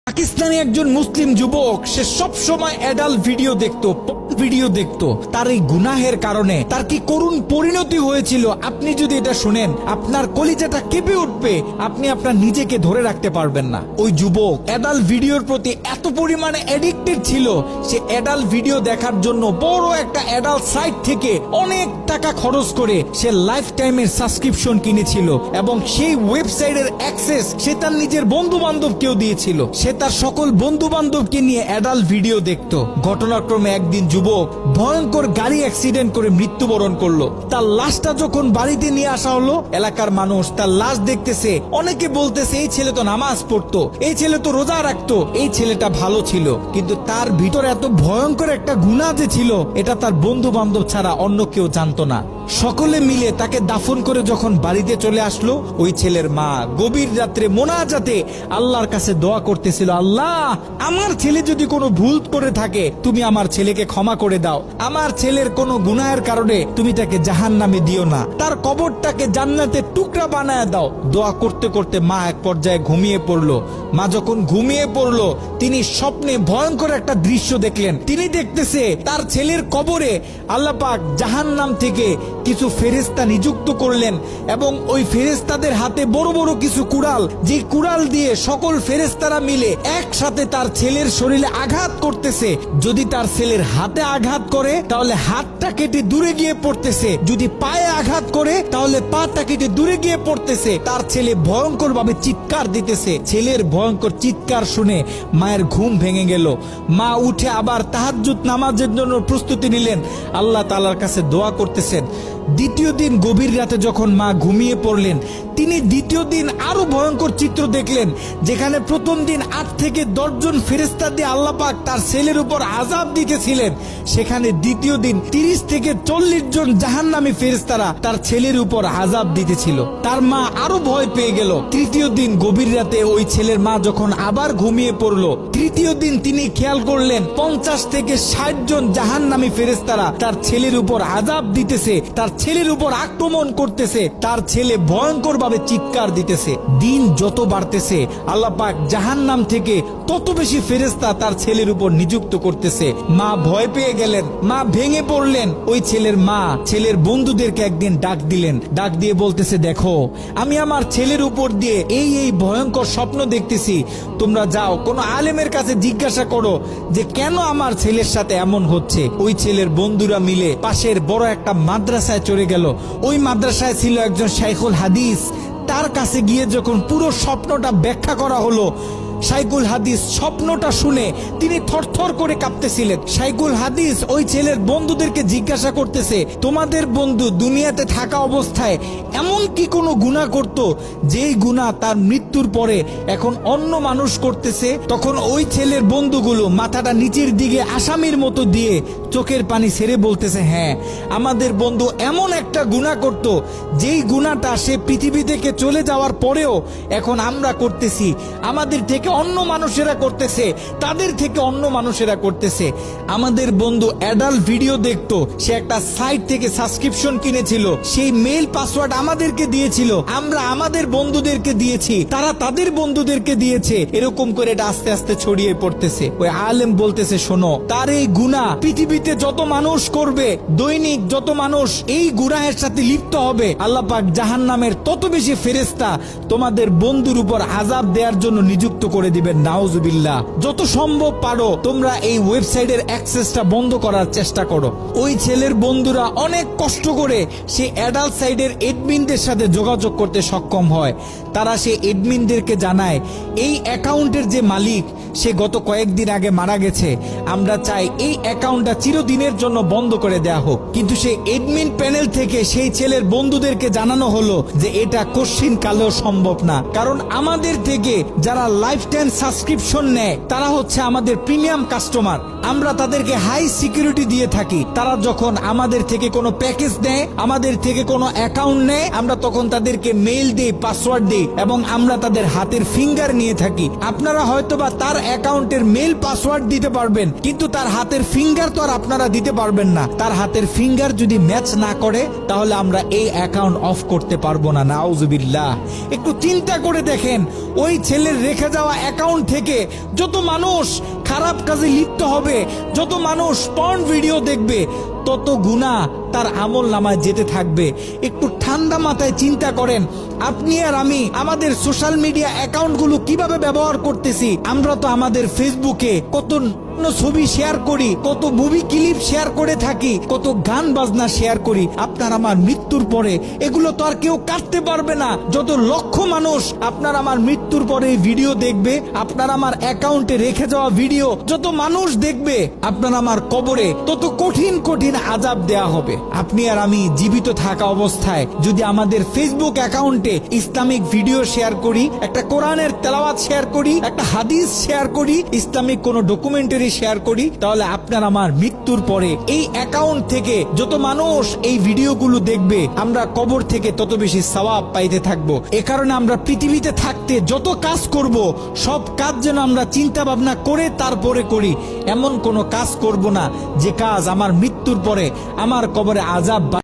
পাকিস্তানি একজন মুসলিম যুবক, সে সব সময় অ্যাডাল্ট ভিডিও দেখতো। তার এই গুনাহের কারণে তার কি করুণ পরিণতি হয়েছিল আপনি যদি এটা শুনেন, আপনার কলিজাটা কেঁপে উঠবে, আপনি আপনার নিজেকে ধরে রাখতে পারবেন না। ওই যুবক অ্যাডাল্ট ভিডিওর প্রতি এত পরিমাণে অ্যাডিক্টেড ছিল, সে অ্যাডাল্ট ভিডিও দেখার জন্য বড় একটা অ্যাডাল্ট সাইট থেকে অনেক টাকা খরচ করে সে লাইফ টাইমের সাবস্ক্রিপশন কিনেছিল এবং সেই ওয়েবসাইটের অ্যাক্সেস সে তার নিজের বন্ধু বান্ধবকেও দিয়েছিল। সে তার সকল বন্ধু বান্ধবকে নিয়ে অ্যাডাল্ট ভিডিও দেখতো। ঘটনাক্রমে একদিন যুবক ভয়ঙ্কর গাড়ি অ্যাক্সিডেন্ট করে মৃত্যুবরণ করলো। তার লাশটা যখন বাড়িতে নিয়ে আসা হলো, এলাকার মানুষ তার লাশ দেখতেছে, অনেকে বলতেছে এই ছেলে তো নামাজ পড়তো, এই ছেলে তো রোজা রাখতো, এই ছেলেটা ভালো ছিল। কিন্তু তার ভিতরে এত ভয়ঙ্কর একটা গুনাহ যে ছিল, এটা তার বন্ধু বান্ধব ছাড়া অন্য কেউ জানতো না। সকলে মিলে তাকে দাফন করে যখন বাড়িতে চলে আসলো, ওই ছেলের মা গভীর রাত্রে মোনাজাতে আল্লাহর কাছে দোয়া করতেছিল, আল্লাহ আমার ছেলে যদি কোনো ভুল করে থাকে তুমি আমার ছেলেকে ক্ষমা করে দাও, আমার ছেলের কোনো গুনাহের কারণে তুমি তাকে জাহান্নামে দিও না, তার কবরটাকে জান্নাতের টুকরা বানায় দাও। দোয়া করতে করতে মা এক পর্যায়ে ঘুমিয়ে পড়লো। মা যখন ঘুমিয়ে পড়লো, তিনি স্বপ্নে ভয়ঙ্কর একটা দৃশ্য দেখলেন। তিনি দেখতেছে তার ছেলের কবরে আল্লাহ পাক জাহান্নাম থেকে কিছু ফেরেশতা নিযুক্ত করলেন এবং ওই ফেরেশতাদের হাতে বড় বড় কিছু কুড়াল, যে কুড়াল দিয়ে সকল ফেরেশতারা মিলে একসাথে তার ছেলের শরীরে আঘাত করতেছে। যদি তার ছেলের হাতে আঘাত করে তাহলে হাতটা কেটে দূরে গিয়ে পড়তেছে, যদি পায়ে আঘাত করে তাহলে পাটা কেটে দূরে গিয়ে পড়তেছে। তার ছেলে ভয়ঙ্কর ভাবে চিৎকার দিতেছে। ছেলের ভয়ঙ্কর চিৎকার শুনে মায়ের ঘুম ভেঙে গেল। মা উঠে আবার তাহাজ্জুদ নামাজের জন্য প্রস্তুতি নিলেন, আল্লাহ তাআলার কাছে দোয়া করতেছেন। দ্বিতীয় দিন গভীর রাতে যখন মা ঘুমিয়ে পড়লেন, তিনি দ্বিতীয় দিন আরো ভয়ঙ্কর চিত্র দেখলেন। যেখানে প্রথম দিন 8 থেকে 10 জন ফেরেশতা দিয়ে আল্লাহ পাক তার ছেলের উপর আযাব দিতেছিলেন, সেখানে দ্বিতীয় দিন 30 থেকে 40 জন জাহান্নামী ফেরেশতারা তার ছেলের উপর আযাব দিতেছিল। তার মা আরো ভয় পেয়ে গেল। তৃতীয় দিন গভীর রাতে ওই ছেলের মা যখন আবার ঘুমিয়ে পড়লো, তৃতীয় দিন তিনি খেয়াল করলেন 50 থেকে 60 জন জাহান্নামী ফেরেশতারা তার ছেলের উপর আযাব দিতেছে, তার ছেলের উপর আক্রমণ করতেছে। তার ছেলে ভয়ঙ্কর ভাবে চিৎকার দিতেছে। দিন যত বাড়তেছে আল্লাহ পাক জাহান্নাম থেকে তত বেশি ফেরেশতা তার ছেলের উপর নিযুক্ত করতেছে। মা ভয় পেয়ে গেলেন, মা ভেঙে পড়লেন। ওই ছেলের মা ছেলের বন্ধুদেরকে একদিন ডাক দিলেন, ডাক দিয়ে বলতেছে, দেখো আমি আমার ছেলের উপর দিয়ে এই ভয়ঙ্কর স্বপ্ন দেখতেছি, তোমরা যাও কোন আলেমের কাছে জিজ্ঞাসা করো যে কেন আমার ছেলের সাথে এমন হচ্ছে। ওই ছেলের বন্ধুরা মিলে পাশের বড় একটা মাদ্রাসায় চলে গেল। ওই মাদ্রাসায় ছিল একজন শাইখুল হাদিস। তার কাছে গিয়ে যখন পুরো স্বপ্নটা ব্যাখ্যা করা হলো, শাইখুল হাদিস স্বপ্নটা শুনে তিনি থরথর করে কাঁপতেছিলেন। শাইখুল হাদিস ওই ছেলের বন্ধুদেরকে জিজ্ঞাসা করতেছে, তোমাদের বন্ধু দুনিয়াতে থাকা অবস্থায় এমন কি কোনো গুনাহ করত যেই গুনাহ তার মৃত্যুর পরে এখন অন্য মানুষ করতেছে? তখন ওই ছেলের বন্ধুগুলো মাথাটা নিচের দিকে আসামির মতো দিয়ে চোখের পানি ছেড়ে বলতেছে, হ্যাঁ আমাদের বন্ধু এমন একটা গুনাহ করত যেই গুনাহটা সে পৃথিবী থেকে চলে যাওয়ার পরেও এখন আমরা করতেছি, আমাদের থেকে অন্য মানুষেরা করতেছে, তাদের থেকে অন্য মানুষেরা করতেছে। আমাদের বন্ধু অ্যাডাল্ট ভিডিও দেখতো, সে একটা সাইট থেকে সাবস্ক্রিপশন কিনেছিল, সেই মেইল পাসওয়ার্ড আমাদেরকে দিয়েছিল, আমরা আমাদের বন্ধুদেরকে দিয়েছি, তারা তাদের বন্ধুদেরকে দিয়েছে। এরকম করে এটা আস্তে আস্তে ছড়িয়ে পড়তেছে। ওই আলেম বলতেছে, শোনো, তার এই গুনাহ পৃথিবীতে যত মানুষ করবে, দৈনিক যত মানুষ এই গুনাহের সাথে লিপ্ত হবে, আল্লাহ পাক জাহান্নামের তত বেশি ফেরেশতা তোমাদের বন্ধুর উপর আযাব দেওয়ার জন্য নিযুক্ত করে দিবেন। নাউজুবিল্লাহ। যত সম্ভব পারো তোমরা এই ওয়েবসাইটের অ্যাক্সেসটা বন্ধ করার চেষ্টা করো। ওই ছেলের বন্ধুরা অনেক কষ্ট করে সেই অ্যাডাল্ট সাইটের এডমিনদের সাথে যোগাযোগ করতে সক্ষম হয়। তারা সেই এডমিনদেরকে জানায়, এই অ্যাকাউন্টের যে মালিক সে গত কয়েকদিন আগে মারা গেছে, আমরা চাই এই অ্যাকাউন্টটা চিরদিনের জন্য বন্ধ করে দেয়া হোক। কিন্তু সেই এডমিন প্যানেল থেকে সেই ছেলের বন্ধুদেরকে জানানো হলো যে এটা কশ্চিন কালেও সম্ভব না, কারণ আমাদের থেকে যারা লাইফ টাইম সাবস্ক্রিপশন নেয় তারা হচ্ছে আমাদের প্রিমিয়াম কাস্টমার। আমরা তাদেরকে হাই সিকিউরিটি দিয়ে থাকি। তারা যখন আমাদের থেকে কোনো প্যাকেজ নেয়, আমাদের থেকে কোনো অ্যাকাউন্ট নেয়, আমরা তখন তাদেরকে মেইল দিই, পাসওয়ার্ড দিই এবং আমরা তাদের হাতের ফিঙ্গার নিয়ে থাকি। আপনারা হয়তোবা তার অ্যাকাউন্টের মেইল পাসওয়ার্ড দিতে পারবেন, কিন্তু তার হাতের ফিঙ্গার তো আর আপনারা দিতে পারবেন না। তার হাতের ফিঙ্গার যদি ম্যাচ না করে তাহলে আমরা এই অ্যাকাউন্ট অফ করতে পারবো না। নাউজুবিল্লাহ। একটু চিন্তা করে দেখেন, ওই ছেলের রেখে যাওয়া অ্যাকাউন্ট থেকে যত মানুষ খারাপ কাজে লিপ্ত হবে, যত মানুষ পর্ন ভিডিও দেখবে, তত গুনাহ তার আমল নামায় যেতে থাকবে। একটু ঠান্ডা মাথায় চিন্তা করেন, আপনি আর আমি আমাদের সোশ্যাল মিডিয়া অ্যাকাউন্টগুলো কিভাবে ব্যবহার করতেছি। আমরা তো আমাদের ফেসবুকে কত ছবি শেয়ার করি, কত মুভি ক্লিপ শেয়ার করে থাকি, কত গান বাজনা শেয়ার করি। আপনার আমার মৃত্যুর পরে এগুলো তো আর কেউ কাটতে পারবে না। যত লক্ষ মানুষ আপনার আমার মৃত্যুর পরে এই ভিডিও দেখবে, আপনার আমার অ্যাকাউন্টে রেখে যাওয়া ভিডিও যত মানুষ দেখবে, আপনার আমার কবরে তত কঠিন কঠিন আযাব দেয়া হবে। আপনি আর আমি জীবিত থাকা অবস্থায় যদি আমাদের ফেসবুক অ্যাকাউন্টে ইসলামিক ভিডিও শেয়ার করি, একটা কোরআনের তেলাওয়াত শেয়ার করি, একটা হাদিস শেয়ার করি, ইসলামিক কোনো ডকুমেন্টারি শেয়ার করি, তাহলে আপনার আমার মৃত্যুর পরে এই অ্যাকাউন্ট থেকে যত মানুষ এই ভিডিওগুলো দেখবে, আমরা কবর থেকে তত বেশি সওয়াব পাইতে থাকবো। এ কারণে আমরা পৃথিবীতে থাকতে যত কাজ করব, সব কাজ যেন আমরা চিন্তা ভাবনা করে তারপরে করি। এমন কোনো কাজ করব না যে কাজ আমার মৃত্যুর পরে আমার কবরে আযাব